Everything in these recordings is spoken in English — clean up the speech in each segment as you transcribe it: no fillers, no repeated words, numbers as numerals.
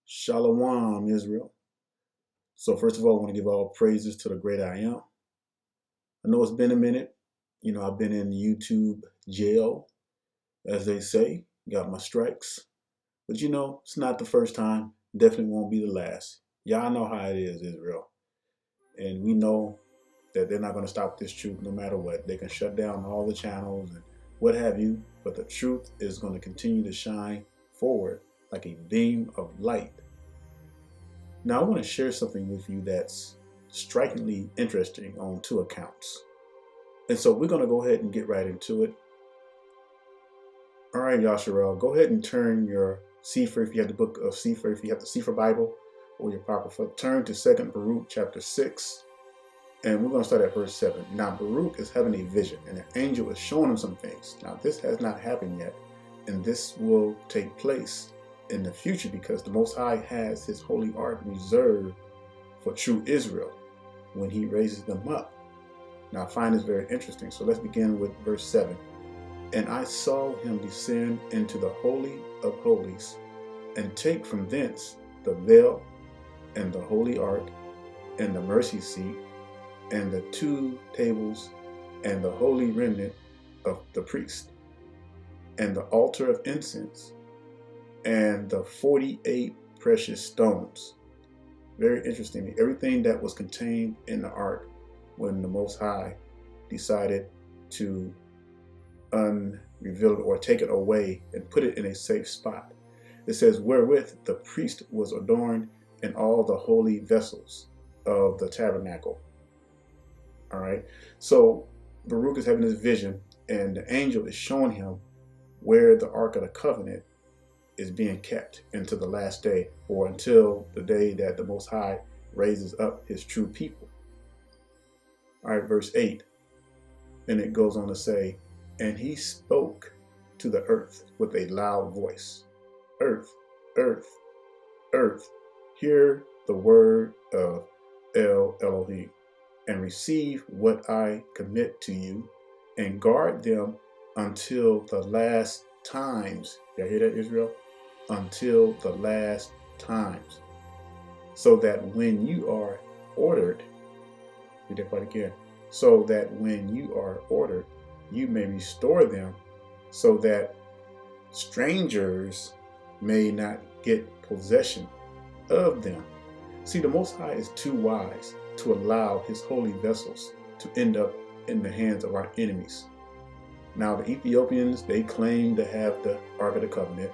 Shalom, Israel. So first of all, I want to give all praises to the great I am. I know it's been a minute. I've been in YouTube jail, as they say, got my strikes. But it's not the first time. Definitely won't be the last. Y'all know how it is, Israel. And we know that they're not going to stop this truth no matter what. They can shut down all the channels and what have you, but the truth is going to continue to shine forward like a beam of light. Now, I want to share something with you that's strikingly interesting on two accounts. And so we're going to go ahead and get right into it. All right, Yasharel, go ahead and turn your Sefer, if you have the book of Sefer, if you have the Sefer Bible or your Apocrypha, turn to 2nd Baruch chapter 6. And we're going to start at verse 7. Now, Baruch is having a vision, and an angel is showing him some things. Now, this has not happened yet, and this will take place in the future because the Most High has his holy ark reserved for true Israel when he raises them up. Now, I find this very interesting. So let's begin with verse 7. And I saw him descend into the Holy of Holies and take from thence the veil and the holy ark and the mercy seat and the 2 tables and the holy remnant of the priest and the altar of incense and the 48 precious stones. Very interesting. Everything that was contained in the ark when the Most High decided to unreveal it or take it away and put it in a safe spot. It says, wherewith the priest was adorned in all the holy vessels of the tabernacle. All right. So Baruch is having this vision, and the angel is showing him where the Ark of the Covenant is being kept into the last day, or until the day that the Most High raises up his true people. All right, verse 8. And it goes on to say, and he spoke to the earth with a loud voice. Earth, earth, earth, hear the word of El Elohim, and receive what I commit to you, and guard them until the last times. Y'all hear that, Israel? Until the last times. So that when you are ordered, read that part again, so that when you are ordered, you may restore them, so that strangers may not get possession of them. See, the Most High is too wise to allow his holy vessels to end up in the hands of our enemies. Now, the Ethiopians, they claim to have the Ark of the Covenant.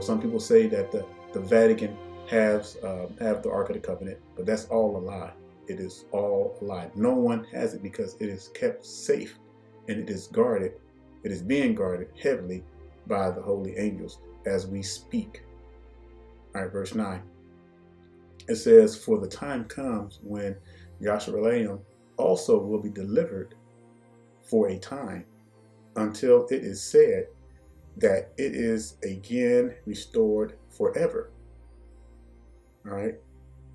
Some people say that the Vatican has the Ark of the Covenant, but that's all a lie. It is all a lie. No one has it because it is kept safe and it is guarded. It is being guarded heavily by the holy angels as we speak. All right, verse 9. It says, for the time comes when Yasharel also will be delivered for a time, until it is said that it is again restored forever. All right.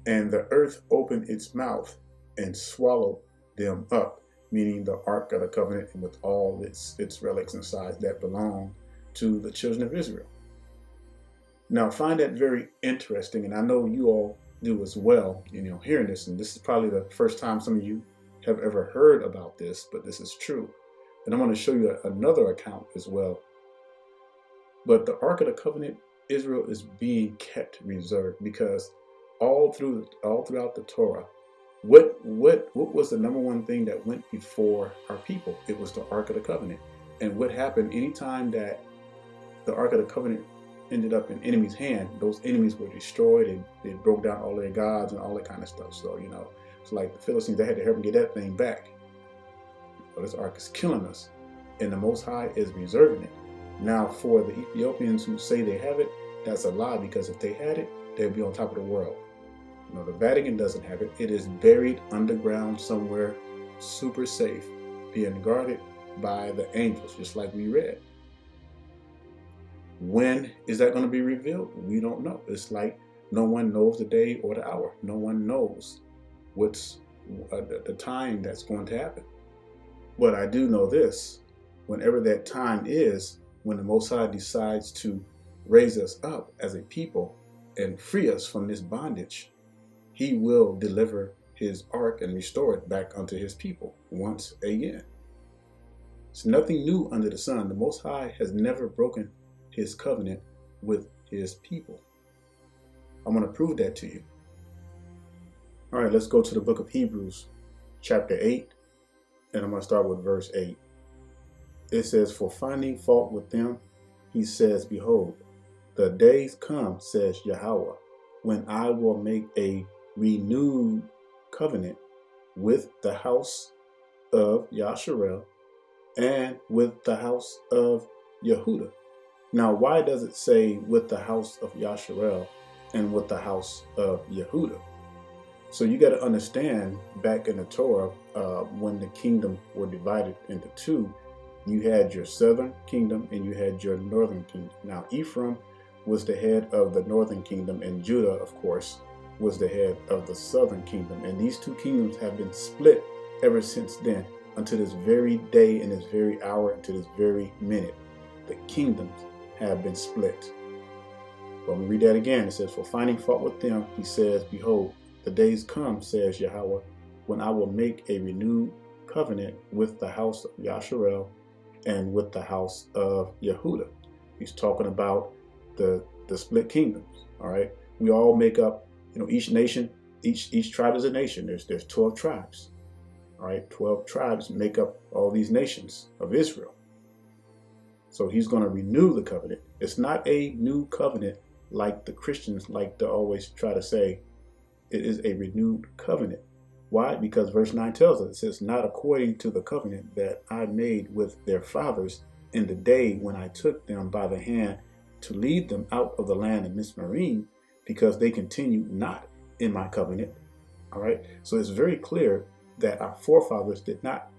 And the earth opened its mouth and swallowed them up, meaning the Ark of the Covenant and with all its relics inside that belong to the children of Israel. Now, I find that very interesting, and I know you all do as well, hearing this, and this is probably the first time some of you have ever heard about this, but this is true. And I'm going to show you another account as well. But the Ark of the Covenant, Israel is being kept reserved because all throughout the Torah, what was the number one thing that went before our people? It was the Ark of the Covenant. And what happened anytime that the Ark of the Covenant ended up in enemy's hand, those enemies were destroyed and they broke down all their gods and all that kind of stuff. So, it's like the Philistines, they had to help them get that thing back. This ark is killing us, and the Most High is reserving it. Now, for the Ethiopians who say they have it, that's a lie, because if they had it, they'd be on top of the world. The Vatican doesn't have it. It is buried underground somewhere, super safe, being guarded by the angels, just like we read. When is that going to be revealed? We don't know. It's like no one knows the day or the hour. No one knows what's the time that's going to happen. But I do know this, whenever that time is, when the Most High decides to raise us up as a people, and free us from this bondage. He will deliver his ark and restore it back unto his people once again. It's nothing new under the sun. The Most High has never broken his covenant with his people. I'm going to prove that to you. All right, let's go to the book of Hebrews, chapter 8, and I'm going to start with verse 8. It says, for finding fault with them, he says, behold, the days come, says Yahweh, when I will make a renewed covenant with the house of Yasharel and with the house of Yehudah. Now, why does it say with the house of Yasharel and with the house of Yehudah? So you got to understand, back in the Torah, when the kingdom were divided into two, you had your southern kingdom and you had your northern kingdom. Now, Ephraim was the head of the northern kingdom, and Judah, of course, was the head of the southern kingdom. And these two kingdoms have been split ever since then, until this very day, and this very hour, and to this very minute. The kingdoms have been split. But we read that again. It says, for finding fault with them, he says, behold, the days come, says Yahweh, when I will make a renewed covenant with the house of Yasharel and with the house of Yehudah. He's talking about the split kingdoms. All right. We all make up, each nation, each tribe is a nation. There's 12 tribes. All right. 12 tribes make up all these nations of Israel. So he's going to renew the covenant. It's not a new covenant like the Christians like to always try to say. It is a renewed covenant. Why? Because verse 9 tells us, it says, not according to the covenant that I made with their fathers in the day when I took them by the hand to lead them out of the land of Mizmarim, because they continued not in my covenant. All right. So it's very clear that our forefathers did not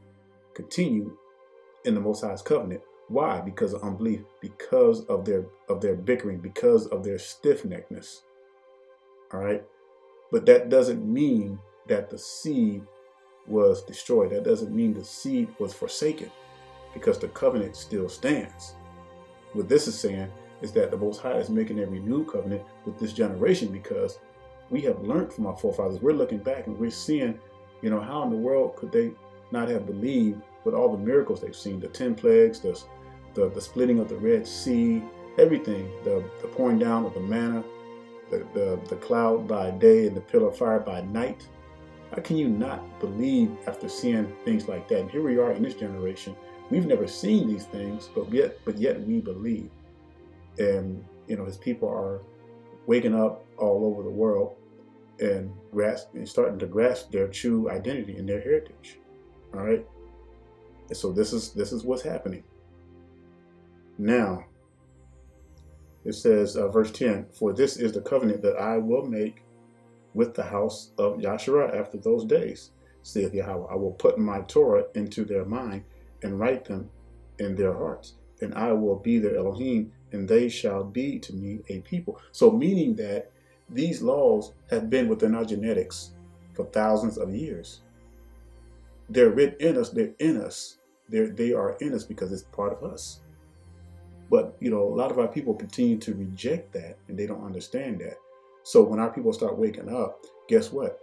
continue in the Most High's covenant. Why? Because of unbelief, because of their bickering, because of their stiff-neckedness. All right. But that doesn't mean that the seed was destroyed. That doesn't mean the seed was forsaken, because the covenant still stands. What this is saying is that the Most High is making a renewed covenant with this generation, because we have learned from our forefathers. We're looking back and we're seeing, how in the world could they not have believed with all the miracles they've seen, the 10 plagues, the splitting of the Red Sea, everything, the pouring down of the manna, the cloud by day and the pillar of fire by night. How can you not believe after seeing things like that? And here we are in this generation. We've never seen these things, but yet we believe. And his people are waking up all over the world and starting to grasp their true identity and their heritage. All right. And so this is what's happening. Now, it says, verse 10, for this is the covenant that I will make with the house of Yasharah after those days, saith Yahweh. I will put my Torah into their mind and write them in their hearts, and I will be their Elohim, and they shall be to me a people. So meaning that these laws have been within our genetics for thousands of years. They're written in us. They're in us. They are in us because it's part of us. But, a lot of our people continue to reject that, and they don't understand that. So when our people start waking up, guess what?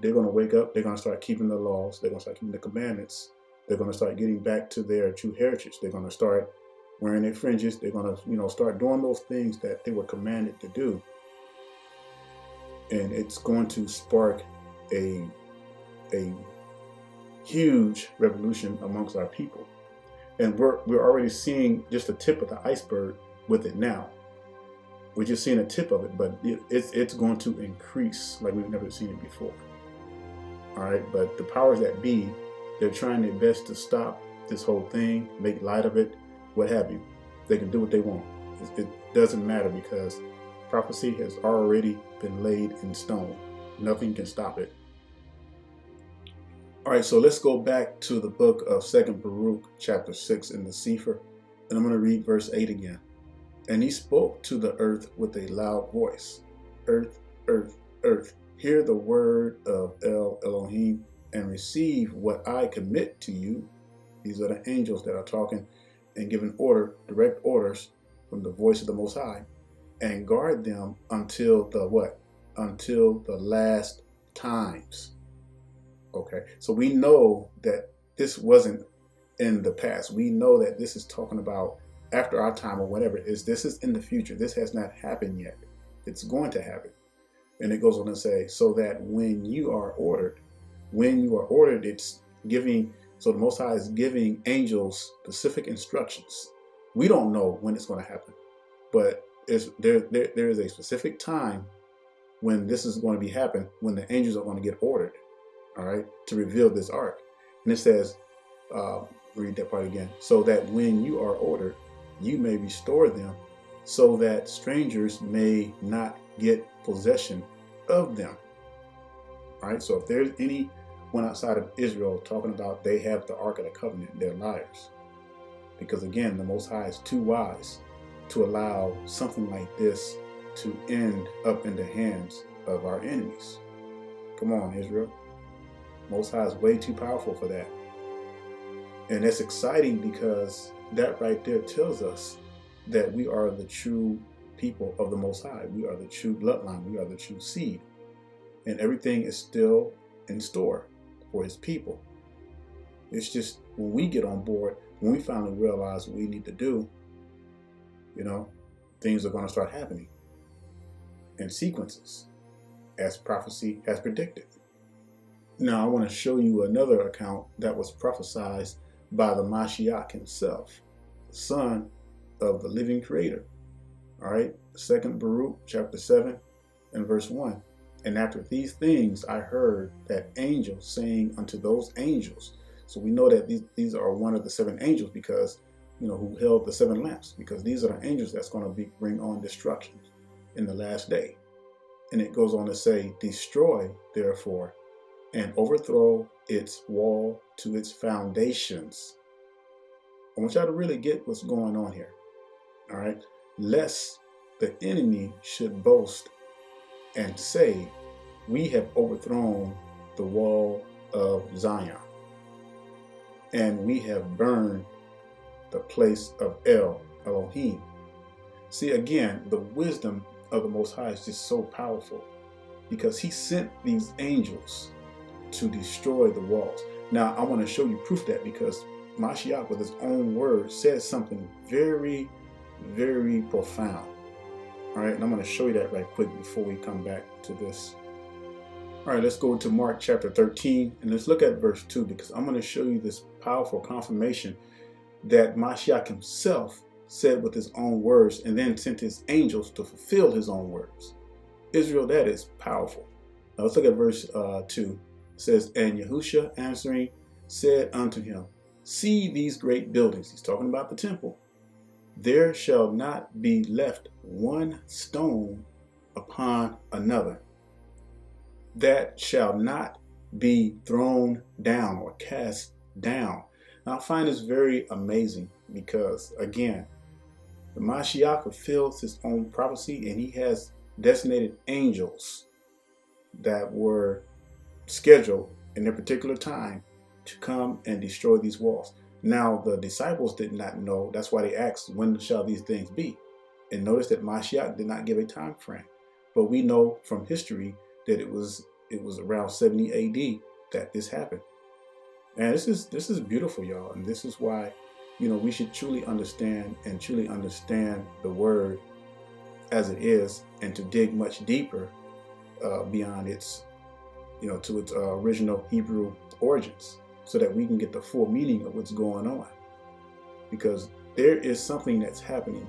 They're going to wake up. They're going to start keeping the laws. They're going to start keeping the commandments. They're going to start getting back to their true heritage. They're going to start wearing their fringes. They're going to, start doing those things that they were commanded to do. And it's going to spark a huge revolution amongst our people. And we're already seeing just the tip of the iceberg with it now. We're just seeing a tip of it, but it's going to increase like we've never seen it before. All right, but the powers that be, they're trying their best to stop this whole thing, make light of it, what have you. They can do what they want. It doesn't matter, because prophecy has already been laid in stone. Nothing can stop it. All right, so let's go back to the book of 2nd Baruch, chapter 6 in the Sefer, and I'm going to read verse 8 again. And he spoke to the earth with a loud voice. Earth, earth, earth, hear the word of El Elohim and receive what I commit to you. These are the angels that are talking and giving direct orders from the voice of the Most High. and guard them until the what? Until the last times. Okay, so we know that this wasn't in the past. We know that this is talking about after our time or whatever it is. This is in the future. This has not happened yet. It's going to happen. And it goes on to say, so that when you are ordered, it's giving, so the Most High is giving angels specific instructions. We don't know when it's going to happen, but there is a specific time when this is going to be happen, when the angels are going to get ordered, all right, to reveal this ark. And it says, read that part again, so that when you are ordered, you may restore them, so that strangers may not get possession of them. All right, so if there's anyone outside of Israel talking about they have the Ark of the Covenant, they're liars. Because again, the Most High is too wise to allow something like this to end up in the hands of our enemies. Come on, Israel. Most High is way too powerful for that. And it's exciting because that right there tells us that we are the true people of the Most High. We are the true bloodline. We are the true seed. And everything is still in store for his people. It's just when we get on board, when we finally realize what we need to do, things are going to start happening in sequences as prophecy has predicted. Now, I want to show you another account that was prophesied by the Mashiach himself, the son of the living creator. All right, 2nd Baruch chapter 7 and verse 1. And after these things I heard that angel saying unto those angels. So we know that these are one of the 7 angels because, who held the 7 lamps, because these are the angels that's going to bring on destruction in the last day. And it goes on to say, destroy therefore and overthrow its wall to its foundations. I want y'all to really get what's going on here. All right, lest the enemy should boast and say, we have overthrown the wall of Zion, and we have burned the place of Elohim. See, again, the wisdom of the Most High is just so powerful because he sent these angels to destroy the walls. Now, I want to show you proof that because Mashiach, with his own words, says something very, very profound. All right, and I'm going to show you that right quick before we come back to this. All right, let's go to Mark chapter 13 and let's look at verse 2 because I'm going to show you this powerful confirmation that Mashiach himself said with his own words and then sent his angels to fulfill his own words. Israel, that is powerful. Now let's look at verse 2. It says, and Yahushua answering said unto him, see these great buildings. He's talking about the temple. There shall not be left one stone upon another that shall not be thrown down or cast down. Now I find this very amazing because, again, the Mashiach fulfills his own prophecy and he has designated angels that were scheduled in a particular time to come and destroy these walls. Now, the disciples did not know. That's why they asked, when shall these things be? And notice that Mashiach did not give a time frame. But we know from history that it was around 70 AD that this happened. And this is beautiful, y'all. And this is why, we should truly understand the word as it is and to dig much deeper beyond its, to its original Hebrew origins, so that we can get the full meaning of what's going on. Because there is something that's happening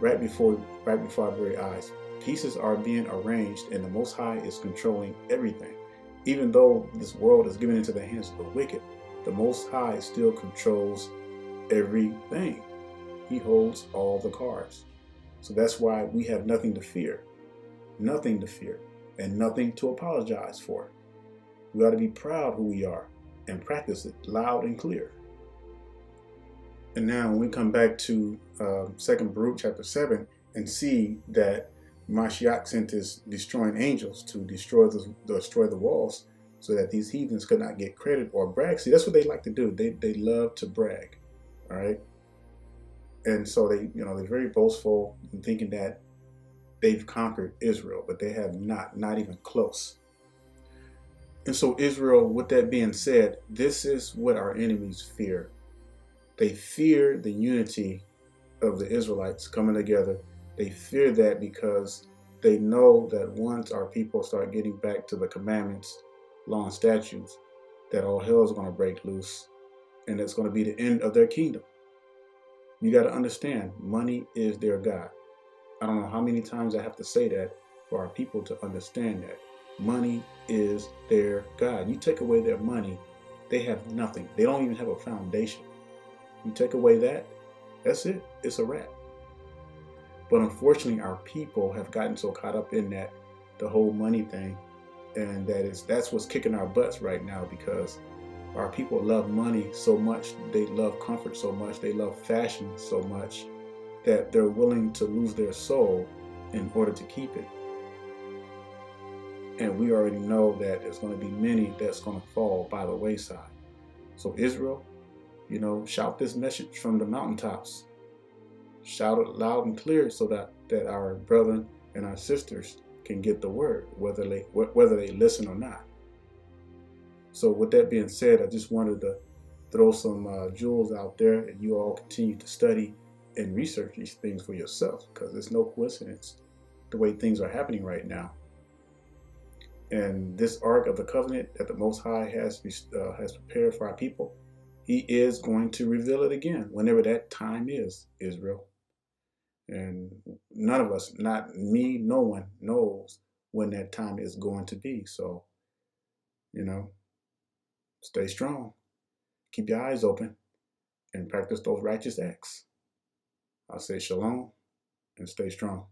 right before our very eyes. Pieces are being arranged and the Most High is controlling everything. Even though this world is given into the hands of the wicked, the Most High still controls everything. He holds all the cards. So that's why we have nothing to fear, and nothing to apologize for. We ought to be proud who we are and practice it loud and clear. And now when we come back to 2nd Baruch chapter 7 and see that Mashiach sent his destroying angels to destroy the walls so that these heathens could not get credit or brag. See, that's what they like to do. They love to brag. All right. And so they're very boastful in thinking that they've conquered Israel, but they have not even close. And so Israel, with that being said, this is what our enemies fear. They fear the unity of the Israelites coming together. They fear that because they know that once our people start getting back to the commandments, law, and statutes, that all hell is going to break loose, and it's going to be the end of their kingdom. You got to understand, money is their God. I don't know how many times I have to say that for our people to understand that. Money is their God. You take away their money, they have nothing. They don't even have a foundation. You take away that, that's it. It's a wrap. But unfortunately, our people have gotten so caught up in that, the whole money thing, and that's what's kicking our butts right now, because our people love money so much, they love comfort so much, they love fashion so much, that they're willing to lose their soul in order to keep it. And we already know that there's going to be many that's going to fall by the wayside. So Israel, shout this message from the mountaintops. Shout it loud and clear so that our brethren and our sisters can get the word, whether they listen or not. So with that being said, I just wanted to throw some jewels out there, and you all continue to study and research these things for yourself, because it's no coincidence the way things are happening right now. And this Ark of the Covenant that the Most High has prepared for our people, He is going to reveal it again whenever that time is, Israel. And none of us, not me, no one knows when that time is going to be. So, stay strong, keep your eyes open, and practice those righteous acts. I'll say shalom and stay strong.